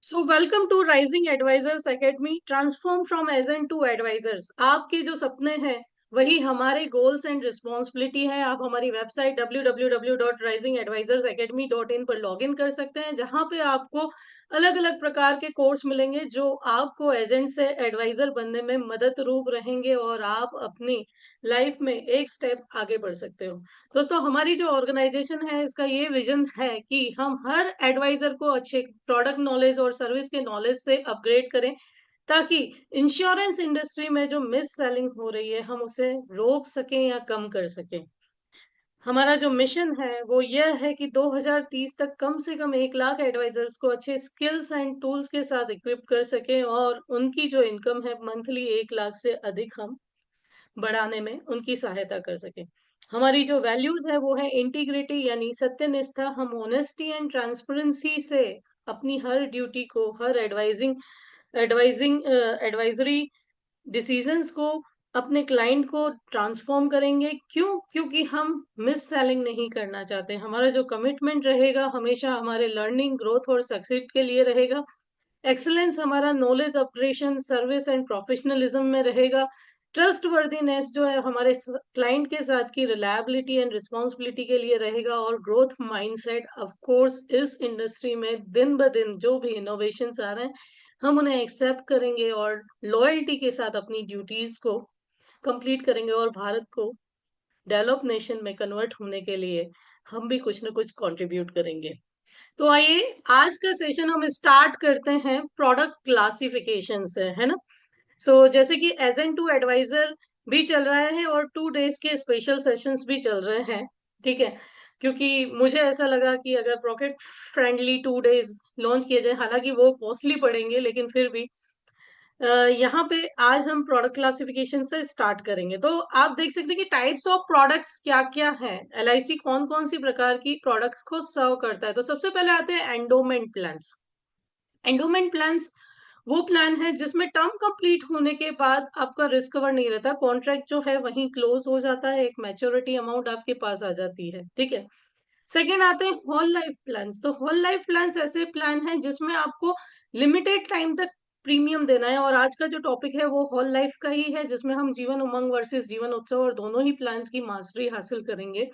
So welcome to Rising Advisors Academy, transform from agent to advisors. आपके जो सपने हैं वही हमारे गोल्स एंड रिस्पॉन्सिबिलिटी है। आप हमारी वेबसाइट www.risingadvisorsacademy.in पर लॉग इन कर सकते हैं, जहां पे आपको अलग अलग प्रकार के कोर्स मिलेंगे जो आपको एजेंट से एडवाइजर बनने में मदद रूप रहेंगे और आप अपनी लाइफ में एक स्टेप आगे बढ़ सकते हो। दोस्तों, हमारी जो ऑर्गेनाइजेशन है इसका ये विजन है कि हम हर एडवाइजर को अच्छे प्रोडक्ट नॉलेज और सर्विस के नॉलेज से अपग्रेड करें, ताकि इंश्योरेंस इंडस्ट्री में जो मिस सेलिंग हो रही है हम उसे रोक सकें या कम कर सकें। हमारा जो मिशन है वो यह है कि 2030 तक कम से कम 1 लाख एडवाइजर्स को अच्छे स्किल्स एंड टूल्स के साथ इक्विप कर सकें और उनकी जो इनकम है मंथली 1 लाख से अधिक हम बढ़ाने में उनकी सहायता कर सकें। हमारी जो वैल्यूज है वो है इंटीग्रिटी यानी सत्यनिष्ठा। हम ऑनेस्टी एंड ट्रांसपेरेंसी से अपनी हर ड्यूटी को, हर एडवाइजरी डिसीजंस को, अपने क्लाइंट को ट्रांसफॉर्म करेंगे। क्यों? क्योंकि हम मिस सेलिंग नहीं करना चाहते। हमारा जो कमिटमेंट रहेगा हमेशा हमारे लर्निंग, ग्रोथ और सक्सीड के लिए रहेगा। एक्सीलेंस हमारा knowledge upgradation, service and professionalism में रहेगा। ट्रस्ट वर्दीनेस जो है हमारे क्लाइंट के साथ की रिलायबिलिटी एंड रिस्पॉन्सिबिलिटी के लिए रहेगा। और ग्रोथ माइंडसेट, ऑफ कोर्स इस इंडस्ट्री में दिन ब दिन जो भी इनोवेशंस आ रहे हैं हम उन्हें एक्सेप्ट करेंगे और लॉयल्टी के साथ अपनी ड्यूटीज को कंप्लीट करेंगे और भारत को डेवलप नेशन में कन्वर्ट होने के लिए हम भी कुछ न कुछ कंट्रीब्यूट करेंगे। तो आइए आज का सेशन हम स्टार्ट करते हैं प्रोडक्ट क्लासिफिकेशन से, है ना। जैसे कि एजेंट टू एडवाइजर भी चल रहा है और 2 डेज के स्पेशल सेशंस भी चल रहे हैं, ठीक है। क्योंकि मुझे ऐसा लगा कि अगर पॉकेट फ्रेंडली 2 डेज लॉन्च किए जाए, हालांकि वो कॉस्टली पड़ेंगे लेकिन फिर भी यहाँ पे आज हम प्रोडक्ट क्लासिफिकेशन से स्टार्ट करेंगे। तो आप देख सकते हैं कि टाइप्स ऑफ प्रोडक्ट्स क्या क्या है। एलआईसी कौन कौन सी प्रकार की प्रोडक्ट्स को सर्व करता है। तो सबसे पहले आते हैं एंडोमेंट प्लान्स। एंडोमेंट प्लान्स वो प्लान है जिसमें टर्म कंप्लीट होने के बाद आपका रिस्क कवर नहीं रहता, कॉन्ट्रैक्ट जो है वहीं क्लोज हो जाता है, एक मैच्योरिटी अमाउंट आपके पास आ जाती है, ठीक है। सेकेंड आते हैं होल लाइफ प्लान्स। तो होल लाइफ प्लान्स ऐसे प्लान हैं जिसमें आपको लिमिटेड टाइम तक प्रीमियम देना है, और आज का जो टॉपिक है वो होल लाइफ का ही है, जिसमें हम जीवन उमंग वर्सेस जीवन उत्सव और दोनों ही प्लान्स की मास्टरी हासिल करेंगे।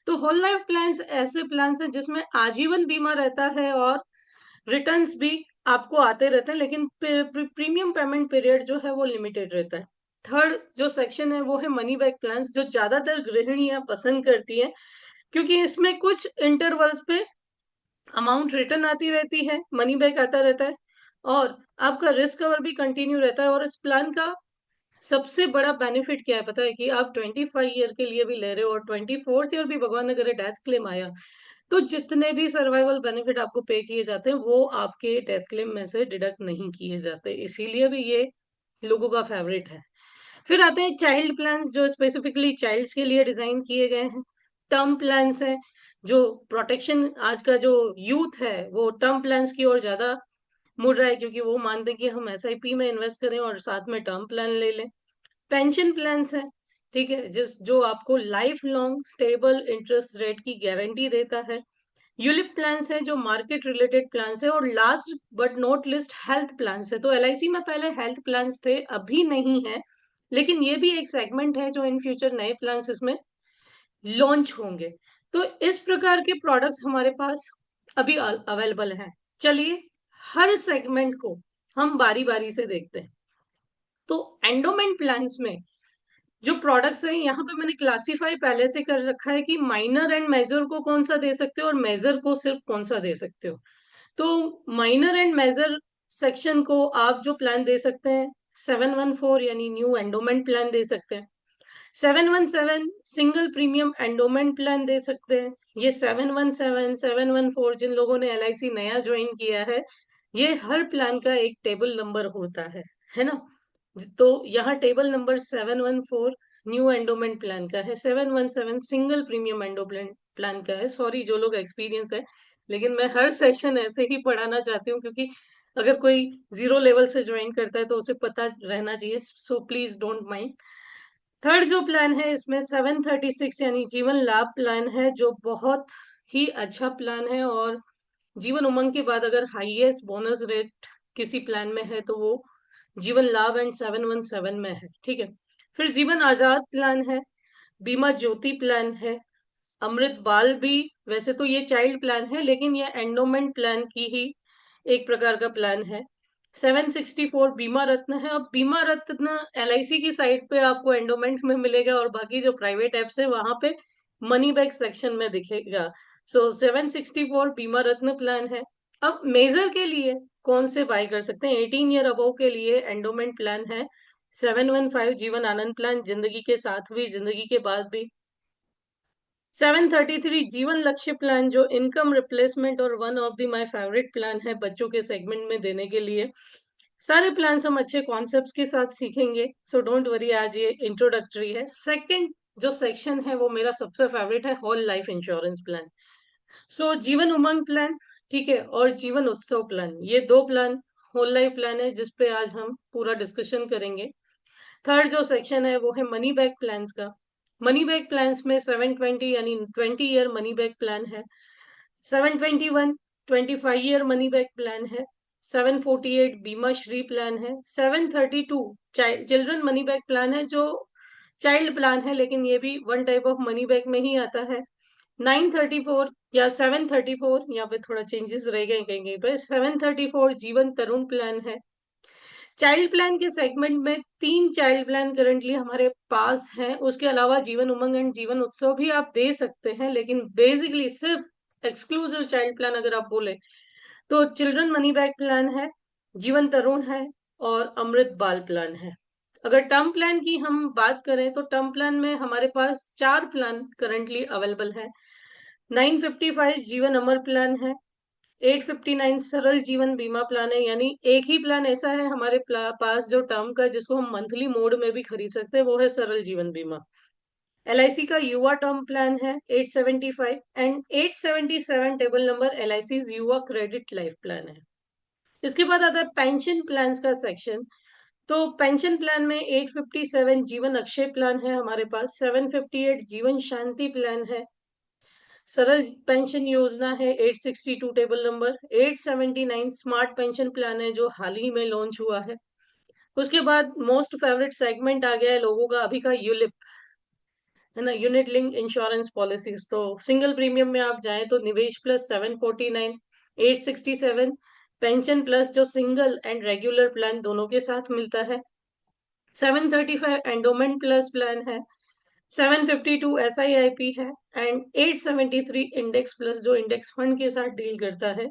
तो होल लाइफ प्लान्स ऐसे प्लान्स हैं जिसमें आजीवन बीमा रहता है और रिटर्न्स भी आपको आते रहते हैं, लेकिन प्रीमियम पेमेंट पीरियड जो है वो लिमिटेड रहता है। थर्ड जो सेक्शन है वो है मनी बैक प्लान्स, जो ज्यादातर गृहिणियां पसंद करती हैं, क्योंकि इसमें कुछ इंटरवल्स पे अमाउंट रिटर्न आती रहती है, मनी बैक आता रहता है और आपका रिस्क कवर भी कंटिन्यू रहता है। और इस प्लान का सबसे बड़ा बेनिफिट क्या है पता है? कि आप 25 ईयर के लिए भी ले रहे हो और 24th ईयर भी भगवान न करे डेथ क्लेम आया, तो जितने भी सर्वाइवल बेनिफिट आपको पे किए जाते हैं वो आपके डेथ क्लेम में से डिडक्ट नहीं किए जाते, इसीलिए भी ये लोगों का फेवरेट है। फिर आते हैं चाइल्ड प्लान्स, जो स्पेसिफिकली चाइल्ड्स के लिए डिजाइन किए गए हैं। टर्म प्लान्स है, जो प्रोटेक्शन, आज का जो यूथ है वो टर्म प्लान्स की ओर ज्यादा मुड़ रहा है, क्योंकि वो मानते हैं कि हम एसआईपी में इन्वेस्ट करें और साथ में टर्म प्लान ले लें। पेंशन प्लान्स है, ठीक है, जिस जो आपको life long stable interest rate की गारंटी देता है। यूलिप प्लान्स है जो मार्केट रिलेटेड प्लान्स है। और last but not list health plans है। तो एलआईसी में पहले हेल्थ प्लान्स थे, अभी नहीं है, लेकिन ये भी एक सेगमेंट है जो इन फ्यूचर नए प्लान्स इसमें लॉन्च होंगे। तो इस प्रकार के प्रोडक्ट्स हमारे पास अभी अवेलेबल हैं। चलिए हर सेगमेंट को हम बारी बारी से देखते हैं। तो एंडोमेंट प्लान्स में जो प्रोडक्ट्स हैं, यहाँ पे मैंने क्लासीफाई पहले से कर रखा है कि माइनर एंड मेजर को कौन सा दे सकते हो और मेजर को सिर्फ कौन सा दे सकते हो। तो माइनर एंड मेजर सेक्शन को आप जो प्लान दे सकते हैं, 714 यानी न्यू एंडोमेंट प्लान दे सकते हैं। 717 सिंगल प्रीमियम एंडोमेंट प्लान दे सकते हैं। ये 717, 714 जिन लोगों ने एलआईसी नया ज्वाइन किया है, ये हर प्लान का एक टेबल नंबर होता है ना। तो यहाँ table number 714 new endowment plan का है, 717 सिंगल प्रीमियम एंडोमेंट प्लान का है। सॉरी जो लोग एक्सपीरियंस है, लेकिन मैं हर सेशन ऐसे ही पढ़ाना चाहती हूँ, क्योंकि अगर कोई जीरो लेवल से ज्वाइन करता है तो उसे पता रहना चाहिए। So please don't mind. Third जो प्लान है इसमें 736 यानी जीवन लाभ प्लान है, जो बहुत ही अच्छा प्लान है और जीवन उमंग के बाद अगर हाईएस्ट बोनस रेट किसी प्लान में है तो वो जीवन लाभ एंड 717 में है, ठीक है। फिर जीवन आजाद प्लान है, बीमा ज्योति प्लान है, अमृत बाल भी, वैसे तो ये चाइल्ड प्लान है लेकिन ये एंडोमेंट प्लान की ही एक प्रकार का प्लान है। 764 बीमा रत्न है। अब बीमा रत्न LIC की साइट पे आपको एंडोमेंट में मिलेगा और बाकी जो प्राइवेट एप्स है वहां पे मनी बैक सेक्शन में दिखेगा। सो 764 बीमा रत्न प्लान है। अब मेजर के लिए कौन से बाय कर सकते हैं? 18 ईयर अबव के लिए एंडोमेंट प्लान है 715 जीवन आनंद प्लान, जिंदगी के साथ भी जिंदगी के बाद भी। 733 जीवन लक्ष्य प्लान जो इनकम रिप्लेसमेंट और one of the my favourite plan है बच्चों के सेगमेंट में देने के लिए। सारे प्लान हम अच्छे कॉन्सेप्ट्स के साथ सीखेंगे, सो डोंट वरी, आज ये इंट्रोडक्टरी है। सेकंड जो सेक्शन है वो मेरा सबसे फेवरेट है, होल लाइफ इंश्योरेंस प्लान। सो जीवन उमंग प्लान, ठीक है, और जीवन उत्सव प्लान, ये दो प्लान होल लाइफ प्लान है जिसपे आज हम पूरा डिस्कशन करेंगे। थर्ड जो सेक्शन है वो है मनी बैक प्लान्स का। मनी बैक प्लान्स में 720 यानी 20 ईयर मनी बैक प्लान है, 721 25 ईयर मनी बैक प्लान है, 748 बीमा श्री प्लान है, 732 चिल्ड्रन मनी बैक प्लान है जो चाइल्ड प्लान है लेकिन ये भी one type of money back में ही आता है। 934 या 734, यहाँ पे थोड़ा चेंजेस रह गए कहीं कहीं पे, 734 जीवन तरुण प्लान है। चाइल्ड प्लान के सेगमेंट में 3 चाइल्ड प्लान करंटली हमारे पास हैं, उसके अलावा जीवन उमंग एंड जीवन उत्सव भी आप दे सकते हैं, लेकिन बेसिकली सिर्फ एक्सक्लूसिव चाइल्ड प्लान अगर आप बोले तो चिल्ड्रन मनी बैक प्लान है, जीवन तरुण है और अमृत बाल प्लान है। अगर टर्म प्लान की हम बात करें तो टर्म प्लान में हमारे पास 4 प्लान करंटली अवेलेबल है। 955 जीवन अमर प्लान है, 859 सरल जीवन बीमा प्लान है, यानी एक ही प्लान ऐसा है हमारे पास जो टर्म का जिसको हम मंथली मोड में भी खरीद सकते हैं, वो है सरल जीवन बीमा। LIC का युवा टर्म प्लान है 875 एंड 877 टेबल नंबर LIC युवा क्रेडिट लाइफ प्लान है। इसके बाद आता है पेंशन प्लान का सेक्शन। तो पेंशन प्लान में 857 जीवन अक्षय प्लान है हमारे पास, 758 जीवन शांति प्लान है, सरल पेंशन योजना है 862 table number, 879 smart pension plan है जो हाल ही में लॉन्च हुआ है। उसके बाद मोस्ट फेवरेट सेगमेंट आ गया है लोगों का अभी का, यूलिप, है ना, यूनिट लिंक इंश्योरेंस पॉलिसीज। तो सिंगल प्रीमियम में आप जाएं तो निवेश प्लस 749, 867 पेंशन प्लस जो सिंगल एंड रेगुलर प्लान दोनों के साथ मिलता है, 735 एंडोमेंट प्लस प्लान है, 752 SIIP है एंड 873 इंडेक्स प्लस जो इंडेक्स फंड के साथ डील करता है।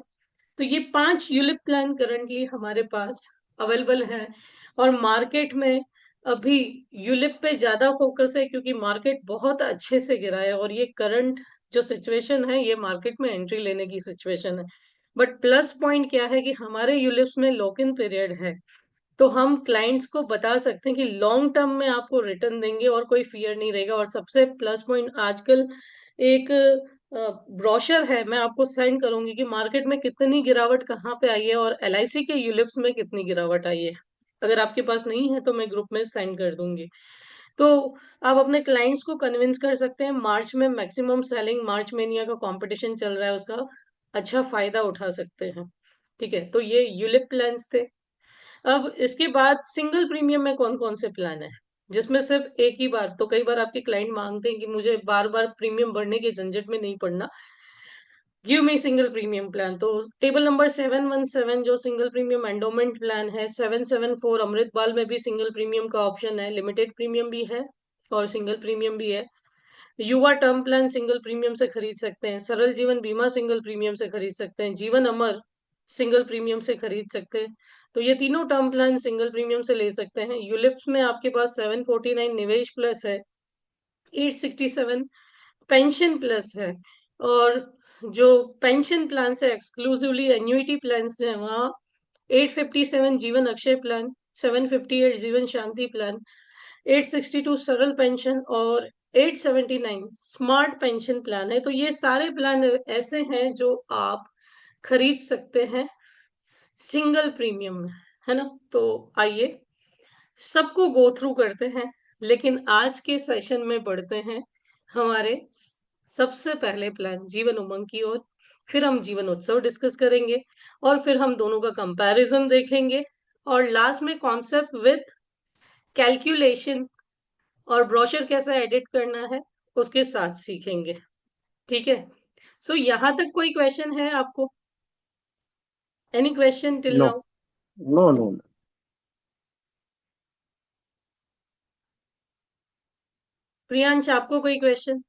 तो ये 5 यूलिप प्लान करंटली हमारे पास अवेलेबल है और मार्केट में अभी यूलिप पे ज्यादा फोकस है क्योंकि मार्केट बहुत अच्छे से गिरा है और ये करंट जो सिचुएशन है ये मार्केट में एंट्री लेने की सिचुएशन है। बट प्लस पॉइंट क्या है कि हमारे यूलिप्स में लॉक इन पीरियड है, तो हम क्लाइंट्स को बता सकते हैं कि लॉन्ग टर्म में आपको रिटर्न देंगे और कोई फियर नहीं रहेगा। और सबसे प्लस पॉइंट आजकल एक ब्रोशर है, मैं आपको सेंड करूंगी कि मार्केट में कितनी गिरावट कहाँ पे आई है और LIC के यूलिप्स में कितनी गिरावट आई है। अगर आपके पास नहीं है तो मैं ग्रुप में सेंड कर दूंगी। तो आप अपने क्लाइंट्स को कन्विंस कर सकते हैं, मार्च में मैक्सिमम सेलिंग, मार्च मेनिया का कंपटीशन चल रहा है, उसका अच्छा फायदा उठा सकते हैं। ठीक है, तो ये यूलिप प्लान्स थे। अब इसके बाद सिंगल प्रीमियम में कौन कौन से प्लान है जिसमें सिर्फ एक ही बार, तो कई बार आपके क्लाइंट मांगते हैं कि मुझे बार बार प्रीमियम भरने के झंझट में नहीं पड़ना, give me single premium plan. तो टेबल नंबर 717 जो सिंगल प्रीमियम एंडोमेंट प्लान है, 774 अमृत बाल में भी सिंगल प्रीमियम का ऑप्शन है, लिमिटेड प्रीमियम भी है और सिंगल प्रीमियम भी है। युवा टर्म प्लान सिंगल प्रीमियम से खरीद सकते हैं, सरल जीवन बीमा सिंगल प्रीमियम से खरीद सकते हैं, जीवन अमर सिंगल प्रीमियम से खरीद सकते हैं। तो ये तीनों टर्म प्लान सिंगल प्रीमियम से ले सकते हैं। यूलिप्स में आपके पास 749 निवेश प्लस है, 867 पेंशन प्लस है और जो पेंशन प्लान से एक्सक्लूसिवली एन्युइटी प्लान है वहाँ 857 जीवन अक्षय प्लान, 758 जीवन शांति प्लान, 862 सरल पेंशन और 879 स्मार्ट पेंशन प्लान है। तो ये सारे प्लान ऐसे हैं जो आप खरीद सकते हैं सिंगल प्रीमियम में, है ना। तो आइए सबको गो थ्रू करते हैं, लेकिन आज के सेशन में बढ़ते हैं हमारे सबसे पहले प्लान जीवन उमंग की ओर। फिर हम जीवन उत्सव डिस्कस करेंगे, और फिर हम दोनों का कंपैरिजन देखेंगे, और लास्ट में कॉन्सेप्ट विथ कैलकुलेशन और ब्रोशर कैसा एडिट करना है उसके साथ सीखेंगे। ठीक है? सो यहाँ तक कोई क्वेश्चन है आपको? Any question till no, now? No, no. Priyansh, आपको कोई क्वेश्चन?